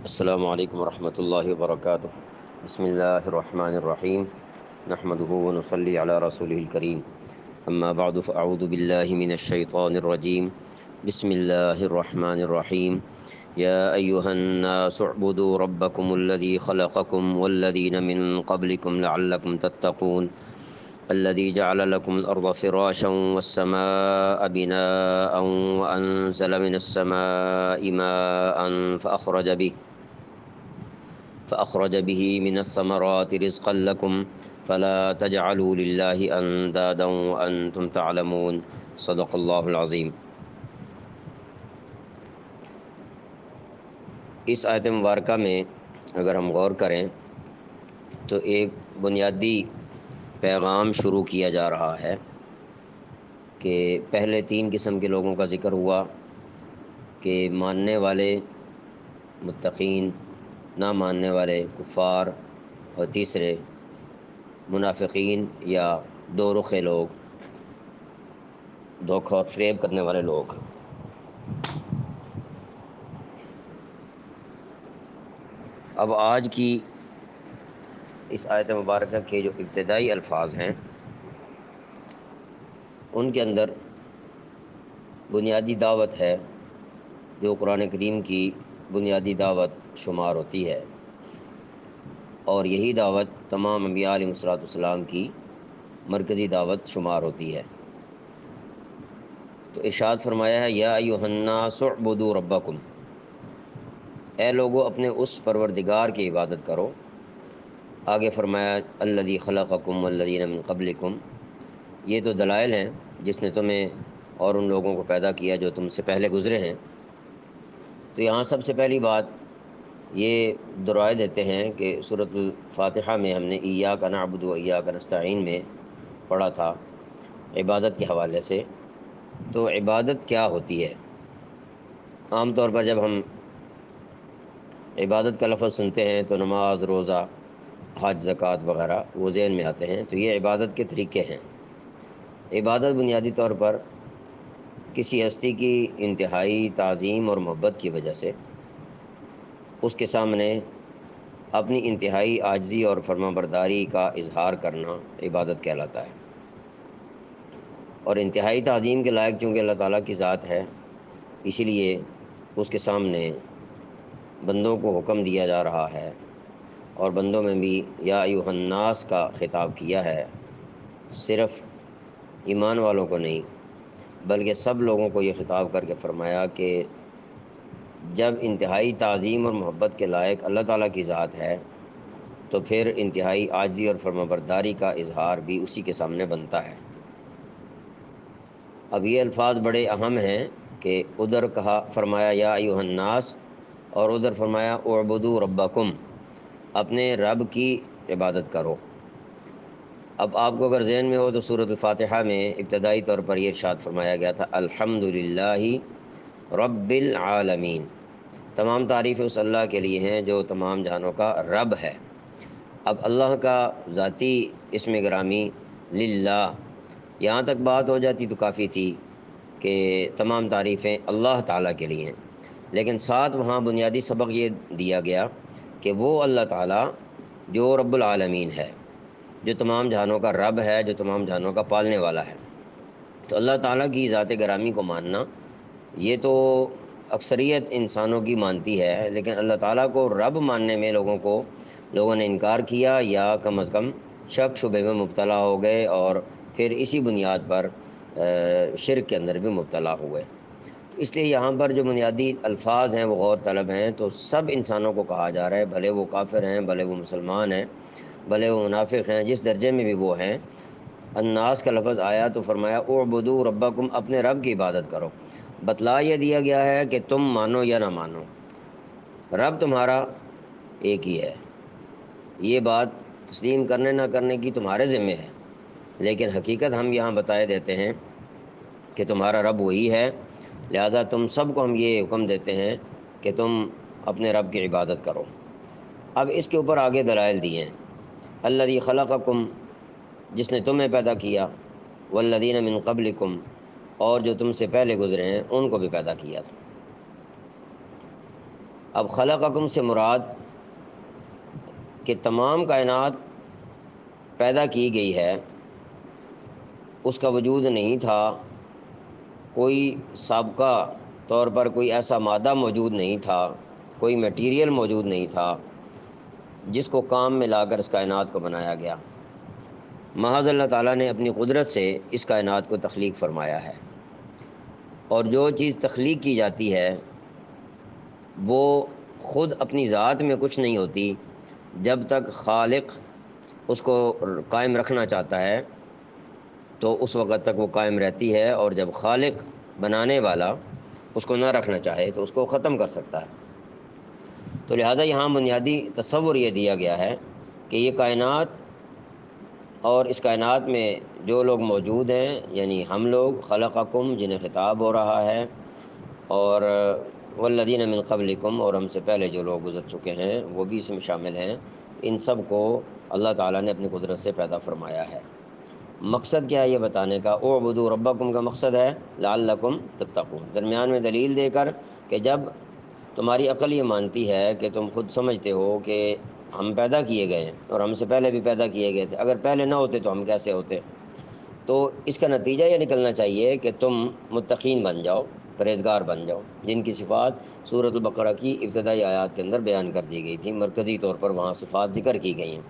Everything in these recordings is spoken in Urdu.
السلام علیکم ورحمۃ اللہ وبرکاتہ۔ بسم اللہ الرحمن الرحیم، نحمده ونصلی علی رسوله الکریم، اما بعد فاعوذ باللہ من الشیطان الرجیم، بسم اللہ الرحمن الرحیم۔ یا ایہا الناس اعبدوا ربکم الذی خلقکم والذین من قبلکم لعلکم تتقون، الذي جعل لكم الأرض فراشا والسماء بناء وأنزل من السماء ماء فأخرج به من الثمرات رزقا لكم فلا تجعلوا لله أندادا وأنتم تعلمون، صدق اللہ العظیم۔ اس آیت مبارکہ میں اگر ہم غور کریں تو ایک بنیادی پیغام شروع کیا جا رہا ہے کہ پہلے تین قسم کے لوگوں کا ذکر ہوا کہ ماننے والے متقین، نہ ماننے والے کفار، اور تیسرے منافقین یا دو رخے لوگ، دھوکہ اور فریب کرنے والے لوگ۔ اب آج کی اس آیت مبارکہ کے جو ابتدائی الفاظ ہیں ان کے اندر بنیادی دعوت ہے جو قرآن کریم کی بنیادی دعوت شمار ہوتی ہے، اور یہی دعوت تمام انبیاء علیہ السلام کی مرکزی دعوت شمار ہوتی ہے۔ تو ارشاد فرمایا ہے یا ایھا الناس اعبدوا ربکم، اے لوگو اپنے اس پروردگار کی عبادت کرو۔ آگے فرمایا الذی خلقکم والذین من قبلکم، یہ تو دلائل ہیں جس نے تمہیں اور ان لوگوں کو پیدا کیا جو تم سے پہلے گزرے ہیں۔ تو یہاں سب سے پہلی بات یہ دہرائے دیتے ہیں کہ سورۃ الفاتحہ میں ہم نے ایاک نعبد و ایاک نستعین میں پڑھا تھا عبادت کے حوالے سے۔ تو عبادت کیا ہوتی ہے؟ عام طور پر جب ہم عبادت کا لفظ سنتے ہیں تو نماز، روزہ، حج، زکوٰۃ وغیرہ وہ ذہن میں آتے ہیں۔ تو یہ عبادت کے طریقے ہیں۔ عبادت بنیادی طور پر کسی ہستی کی انتہائی تعظیم اور محبت کی وجہ سے اس کے سامنے اپنی انتہائی عاجزی اور فرمانبرداری کا اظہار کرنا عبادت کہلاتا ہے۔ اور انتہائی تعظیم کے لائق چونکہ اللہ تعالیٰ کی ذات ہے، اسی لیے اس کے سامنے بندوں کو حکم دیا جا رہا ہے، اور بندوں میں بھی یا ایھا الناس کا خطاب کیا ہے، صرف ایمان والوں کو نہیں بلکہ سب لوگوں کو یہ خطاب کر کے فرمایا کہ جب انتہائی تعظیم اور محبت کے لائق اللہ تعالیٰ کی ذات ہے تو پھر انتہائی عاجزی اور فرمانبرداری کا اظہار بھی اسی کے سامنے بنتا ہے۔ اب یہ الفاظ بڑے اہم ہیں کہ ادھر کہا فرمایا یا ایھا الناس، اور ادھر فرمایا اعبدوا ربکم، اپنے رب کی عبادت کرو۔ اب آپ کو اگر ذہن میں ہو تو سورۃ الفاتحہ میں ابتدائی طور پر یہ ارشاد فرمایا گیا تھا الحمدللہ رب العالمین، تمام تعریفیں اس اللہ کے لیے ہیں جو تمام جہانوں کا رب ہے۔ اب اللہ کا ذاتی اسم گرامی للہ، یہاں تک بات ہو جاتی تو کافی تھی کہ تمام تعریفیں اللہ تعالیٰ کے لیے ہیں، لیکن ساتھ وہاں بنیادی سبق یہ دیا گیا کہ وہ اللہ تعالیٰ جو رب العالمین ہے، جو تمام جہانوں کا رب ہے، جو تمام جہانوں کا پالنے والا ہے۔ تو اللہ تعالیٰ کی ذات گرامی کو ماننا یہ تو اکثریت انسانوں کی مانتی ہے، لیکن اللہ تعالیٰ کو رب ماننے میں لوگوں نے انکار کیا، یا کم از کم شک شبے میں مبتلا ہو گئے، اور پھر اسی بنیاد پر شرک کے اندر بھی مبتلا ہوئے۔ اس لیے یہاں پر جو بنیادی الفاظ ہیں وہ غور طلب ہیں۔ تو سب انسانوں کو کہا جا رہا ہے، بھلے وہ کافر ہیں، بھلے وہ مسلمان ہیں، بھلے وہ منافق ہیں، جس درجے میں بھی وہ ہیں، الناس کا لفظ آیا تو فرمایا اعبدوا ربکم، اپنے رب کی عبادت کرو۔ بتلا یہ دیا گیا ہے کہ تم مانو یا نہ مانو، رب تمہارا ایک ہی ہے۔ یہ بات تسلیم کرنے نہ کرنے کی تمہارے ذمہ ہے، لیکن حقیقت ہم یہاں بتائے دیتے ہیں کہ تمہارا رب وہی ہے، لہذا تم سب کو ہم یہ حکم دیتے ہیں کہ تم اپنے رب کی عبادت کرو۔ اب اس کے اوپر آگے دلائل دیے ہیں، الذی خلقکم، جس نے تمہیں پیدا کیا، والذین من قبلکم، اور جو تم سے پہلے گزرے ہیں ان کو بھی پیدا کیا تھا۔ اب خلقکم سے مراد کہ تمام کائنات پیدا کی گئی ہے، اس کا وجود نہیں تھا، کوئی سابقہ طور پر کوئی ایسا مادہ موجود نہیں تھا، کوئی میٹیریل موجود نہیں تھا جس کو کام میں لا کر اس کائنات کو بنایا گیا۔ محض اللہ تعالیٰ نے اپنی قدرت سے اس کائنات کو تخلیق فرمایا ہے، اور جو چیز تخلیق کی جاتی ہے وہ خود اپنی ذات میں کچھ نہیں ہوتی جب تک خالق اس کو قائم رکھنا چاہتا ہے تو اس وقت تک وہ قائم رہتی ہے، اور جب خالق بنانے والا اس کو نہ رکھنا چاہے تو اس کو ختم کر سکتا ہے۔ تو لہذا یہاں بنیادی تصور یہ دیا گیا ہے کہ یہ کائنات اور اس کائنات میں جو لوگ موجود ہیں، یعنی ہم لوگ، خلقکم جنہیں خطاب ہو رہا ہے، اور والذین من قبلکم اور ہم سے پہلے جو لوگ گزر چکے ہیں وہ بھی اس میں شامل ہیں، ان سب کو اللہ تعالیٰ نے اپنی قدرت سے پیدا فرمایا ہے۔ مقصد کیا ہے یہ بتانے کا؟ اعبدوا ربکم کا مقصد ہے لعلکم تتقون، درمیان میں دلیل دے کر کہ جب تمہاری عقل یہ مانتی ہے کہ تم خود سمجھتے ہو کہ ہم پیدا کیے گئے ہیں اور ہم سے پہلے بھی پیدا کیے گئے تھے، اگر پہلے نہ ہوتے تو ہم کیسے ہوتے، تو اس کا نتیجہ یہ نکلنا چاہیے کہ تم متقین بن جاؤ، پرہیزگار بن جاؤ، جن کی صفات سورۃ البقرہ کی ابتدائی آیات کے اندر بیان کر دی گئی تھی، مرکزی طور پر وہاں صفات ذکر کی گئی ہیں۔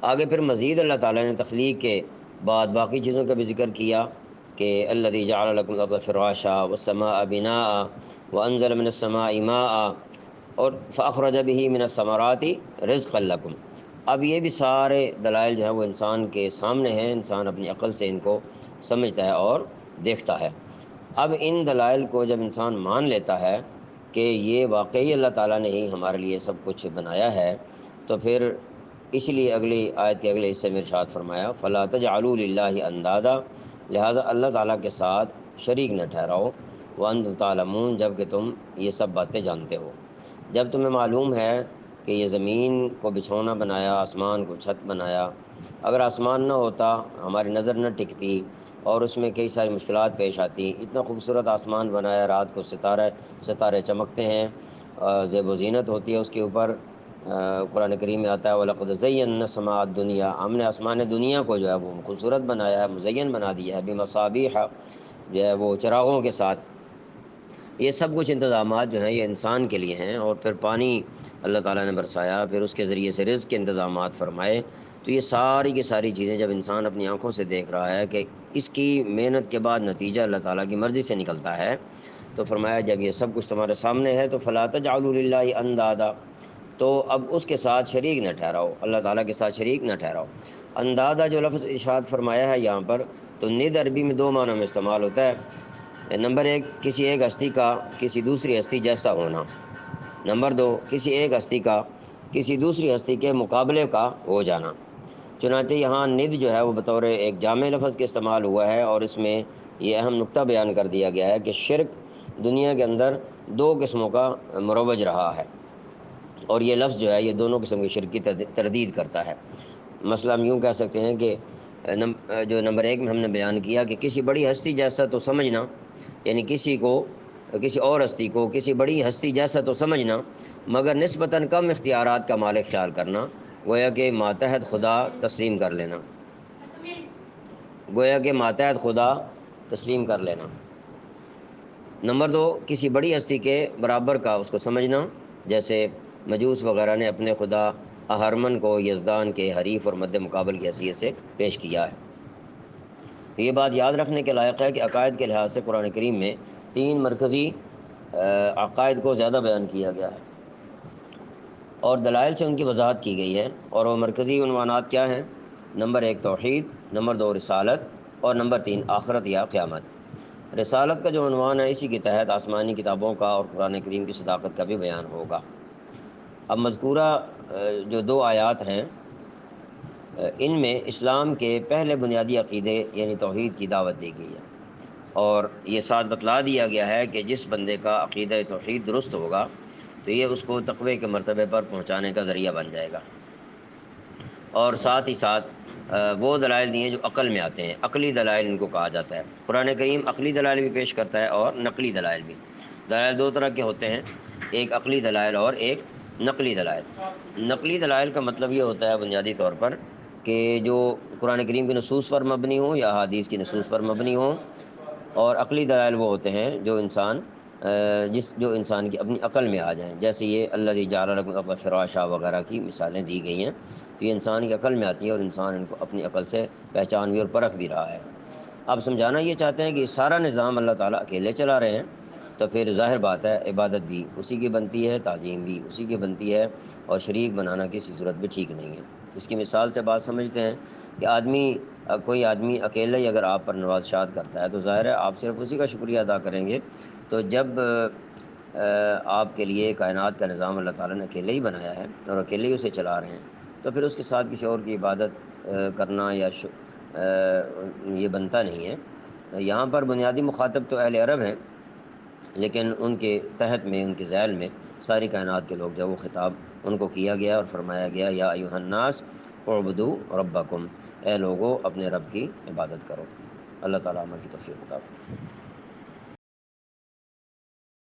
آگے پھر مزید اللہ تعالیٰ نے تخلیق کے بعد باقی چیزوں کا بھی ذکر کیا کہ الذی جعل لکم الارض فراشا والسماء بناء وانزل من السماء ماء اور فاخرج به من الثمرات رزقا لکم۔ اب یہ بھی سارے دلائل جو ہیں وہ انسان کے سامنے ہیں، انسان اپنی عقل سے ان کو سمجھتا ہے اور دیکھتا ہے۔ اب ان دلائل کو جب انسان مان لیتا ہے کہ یہ واقعی اللہ تعالیٰ نے ہی ہمارے لیے سب کچھ بنایا ہے، تو پھر اس لیے اگلی آیت کے اگلے حصے میں ارشاد فرمایا فلا تجعلوا للہ اندادا، لہٰذا اللہ تعالیٰ کے ساتھ شریک نہ ٹھہراؤ، وانتم تعلمون جب کہ تم یہ سب باتیں جانتے ہو۔ جب تمہیں معلوم ہے کہ یہ زمین کو بچھونا بنایا، آسمان کو چھت بنایا، اگر آسمان نہ ہوتا ہماری نظر نہ ٹکتی اور اس میں کئی ساری مشکلات پیش آتی، اتنا خوبصورت آسمان بنایا، رات کو ستارے چمکتے ہیں، زیب و زینت ہوتی ہے اس کے اوپر۔ قرآن کریم میں آتا ہے وَلَقَدْ زَيَّنَّا السَّمَاءَ الدُّنْيَا، ہم نے آسمان دنیا کو جو ہے وہ خوبصورت بنایا ہے، مزین بنا دیا ہے، بِمَصَابِیحَ جو ہے وہ چراغوں کے ساتھ۔ یہ سب کچھ انتظامات جو ہیں یہ انسان کے لیے ہیں، اور پھر پانی اللہ تعالیٰ نے برسایا، پھر اس کے ذریعے سے رزق کے انتظامات فرمائے۔ تو یہ ساری کی ساری چیزیں جب انسان اپنی آنکھوں سے دیکھ رہا ہے کہ اس کی محنت کے بعد نتیجہ اللہ تعالیٰ کی مرضی سے نکلتا ہے، تو فرمایا جب یہ سب کچھ تمہارے سامنے ہے تو فلا تجعلوا للہ اندادا، تو اب اس کے ساتھ شریک نہ ٹھہراؤ، اللہ تعالیٰ کے ساتھ شریک نہ ٹھہراؤ۔ اندادا جو لفظ ارشاد فرمایا ہے یہاں پر، تو ند عربی میں دو معنوں میں استعمال ہوتا ہے۔ نمبر ایک، کسی ایک ہستی کا کسی دوسری ہستی جیسا ہونا۔ نمبر دو، کسی ایک ہستی کا کسی دوسری ہستی کے مقابلے کا ہو جانا۔ چنانچہ یہاں ند جو ہے وہ بطور ایک جامع لفظ کے استعمال ہوا ہے، اور اس میں یہ اہم نقطہ بیان کر دیا گیا ہے کہ شرک دنیا کے اندر دو قسموں کا مروج رہا ہے، اور یہ لفظ جو ہے یہ دونوں قسم کے شرک کی تردید کرتا ہے۔ مثلا ہم یوں کہہ سکتے ہیں کہ جو نمبر ایک میں ہم نے بیان کیا کہ کسی بڑی ہستی جیسا تو سمجھنا، یعنی کسی اور ہستی کو کسی بڑی ہستی جیسا تو سمجھنا، مگر نسبتاً کم اختیارات کا مالک خیال کرنا، گویا کہ ماتحت خدا تسلیم کر لینا، نمبر دو، کسی بڑی ہستی کے برابر کا اس کو سمجھنا، جیسے مجوس وغیرہ نے اپنے خدا اہرمن کو یزدان کے حریف اور مد مقابل کی حیثیت سے پیش کیا ہے۔ تو یہ بات یاد رکھنے کے لائق ہے کہ عقائد کے لحاظ سے قرآن کریم میں تین مرکزی عقائد کو زیادہ بیان کیا گیا ہے، اور دلائل سے ان کی وضاحت کی گئی ہے، اور وہ مرکزی عنوانات کیا ہیں؟ نمبر ایک توحید، نمبر دو رسالت، اور نمبر تین آخرت یا قیامت۔ رسالت کا جو عنوان ہے اسی کے تحت آسمانی کتابوں کا اور قرآن کریم کی صداقت کا بھی بیان ہوگا۔ اب مذکورہ جو دو آیات ہیں ان میں اسلام کے پہلے بنیادی عقیدے یعنی توحید کی دعوت دی گئی ہے، اور یہ ساتھ بتلا دیا گیا ہے کہ جس بندے کا عقیدہ توحید درست ہوگا تو یہ اس کو تقوی کے مرتبے پر پہنچانے کا ذریعہ بن جائے گا، اور ساتھ ہی ساتھ وہ دلائل دیے جو عقل میں آتے ہیں، عقلی دلائل ان کو کہا جاتا ہے۔ قرآن کریم عقلی دلائل بھی پیش کرتا ہے اور نقلی دلائل بھی۔ دلائل دو طرح کے ہوتے ہیں، ایک عقلی دلائل اور ایک نقلی دلائل۔ نقلی دلائل کا مطلب یہ ہوتا ہے بنیادی طور پر کہ جو قرآن کریم کی نصوص پر مبنی ہوں یا حدیث کی نصوص پر مبنی ہوں، اور عقلی دلائل وہ ہوتے ہیں جو انسان کی اپنی عقل میں آ جائیں، جیسے یہ الذی جعل لکم الارض فراشا وغیرہ کی مثالیں دی گئی ہیں، تو یہ انسان کی عقل میں آتی ہیں اور انسان ان کو اپنی عقل سے پہچان بھی اور پرکھ بھی رہا ہے۔ اب سمجھانا یہ چاہتے ہیں کہ سارا نظام اللہ تعالیٰ اکیلے چلا رہے ہیں، تو پھر ظاہر بات ہے عبادت بھی اسی کی بنتی ہے، تعظیم بھی اسی کی بنتی ہے، اور شریک بنانا کسی صورت بھی ٹھیک نہیں ہے۔ اس کی مثال سے بات سمجھتے ہیں کہ کوئی آدمی اکیلے ہی اگر آپ پر نوازشات کرتا ہے تو ظاہر ہے آپ صرف اسی کا شکریہ ادا کریں گے۔ تو جب آپ کے لیے کائنات کا نظام اللہ تعالیٰ نے اکیلے ہی بنایا ہے اور اکیلے ہی اسے چلا رہے ہیں، تو پھر اس کے ساتھ کسی اور کی عبادت کرنا یہ بنتا نہیں ہے۔ یہاں پر بنیادی مخاطب تو اہل عرب ہیں، لیکن ان کے تحت میں، ان کے ذیل میں ساری کائنات کے لوگ، جب وہ خطاب ان کو کیا گیا اور فرمایا گیا یا ایھا الناس اعبدوا ربکم، اے لوگو اپنے رب کی عبادت کرو۔ اللہ تعالیٰ عمل کی توفیق عطا فرمائے۔